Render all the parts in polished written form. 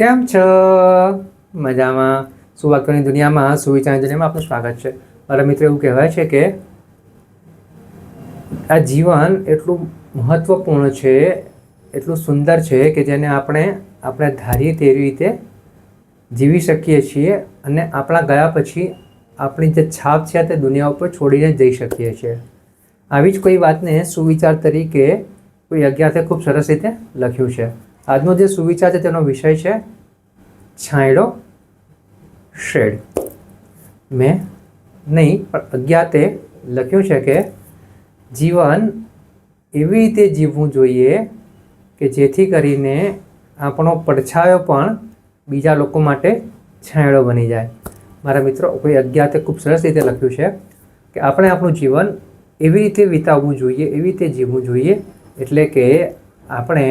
કેમ છો? મજામાં? સુવાક્યોની દુનિયામાં, સુવિચારની દુનિયામાં આપનું સ્વાગત છે. મારા મિત્રો, એવું કહેવાય છે કે આ જીવન એટલું મહત્ત્વપૂર્ણ છે, એટલું સુંદર છે કે જેને આપણે ધારીએ તેવી રીતે જીવી શકીએ છીએ અને આપણા ગયા પછી આપણી જે છાપ છે તે દુનિયા ઉપર છોડીને જઈ શકીએ છીએ. આવી જ કોઈ વાતને સુવિચાર તરીકે કોઈ અજ્ઞાતે ખૂબ સરસ રીતે લખ્યું છે. આજનો જે સુવિચાર છે તેનો વિષય છે છાંયડો, શેડ. મેં નહીં પણ અજ્ઞાતે લખ્યું છે કે જીવન એવી રીતે જીવવું જોઈએ કે જેથી કરીને આપણો પડછાયો પણ બીજા લોકો માટે છાંયડો બની જાય. મારા મિત્રો, કોઈ અજ્ઞાતે ખૂબ સરસ રીતે લખ્યું છે કે આપણે આપણું જીવન એવી રીતે વિતાવવું જોઈએ, એવી રીતે જીવવું જોઈએ, એટલે કે આપણે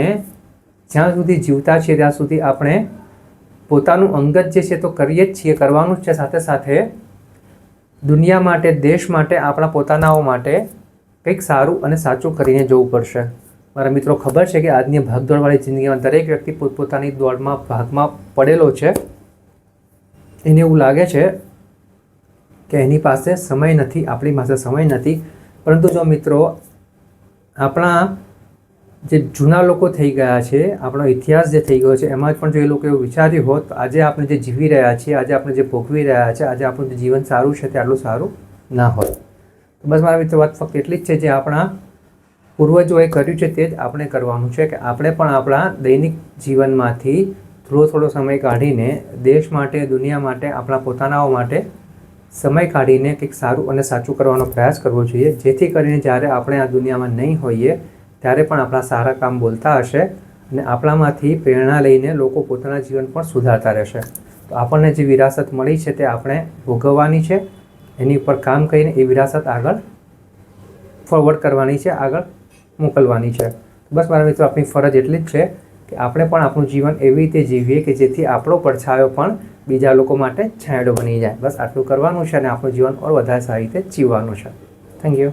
જ્યાં સુધી જીવતા છીએ ત્યાં સુધી આપણે પોતાનું અંગત જે છે તો કરીએ જ છીએ, કરવાનું જ છે. સાથે સાથે દુનિયા માટે, દેશ માટે, આપણા પોતાનાઓ માટે કંઈક સારું અને સાચું કરીને જવું પડશે. મારા મિત્રો, ખબર છે કે આજની ભાગદોડવાળી જિંદગીમાં દરેક વ્યક્તિ પોતપોતાની દોડમાં ભાગમાં પડેલો છે. એને એવું લાગે છે કે એની પાસે સમય નથી, આપણી પાસે સમય નથી. પરંતુ જો મિત્રો, આપણા જે જૂના લોકો થઈ ગયા છે, આપણો ઇતિહાસ જે થઈ ગયો છે, એમાં પણ જો એ લોકો એવું વિચાર્યું હોત તો આજે આપણે જે જીવી રહ્યા છીએ, આજે આપણે જે ભોગવી રહ્યા છે, આજે આપણું જે જીવન સારું છે તે આટલું સારું ના હોત. તો બસ મારા મિત્રો, વાત ફક્ત એટલી જ છે, જે આપણા પૂર્વજોએ કર્યું છે તે જ આપણે કરવાનું છે કે આપણે પણ આપણા દૈનિક જીવનમાંથી થોડો સમય કાઢીને દેશ માટે, દુનિયા માટે, આપણા પોતાનાઓ માટે સમય કાઢીને કંઈક સારું અને સાચું કરવાનો પ્રયાસ કરવો જોઈએ, જેથી કરીને જ્યારે આપણે આ દુનિયામાં નહીં હોઈએ ત્યારે પણ આપણા સારા કામ બોલતા હશે અને આપણામાંથી પ્રેરણા લઈને લોકો પોતાના જીવન પણ સુધારતા રહેશે. તો આપણને જે વિરાસત મળી છે તે આપણે ભોગવવાની છે, એની ઉપર કામ કરીને એ વિરાસત આગળ ફોરવર્ડ કરવાની છે, આગળ મોકલવાની છે. બસ મારા મિત્રો, આપણી ફરજ એટલી જ છે કે આપણે પણ આપણું જીવન એવી રીતે જીવીએ કે જેથી આપણો પડછાયો પણ બીજા લોકો માટે છાંયડો બની જાય. બસ આટલું કરવાનું છે અને આપણું જીવન ઓર વધારે સારી રીતે જીવવાનું છે. Thank you.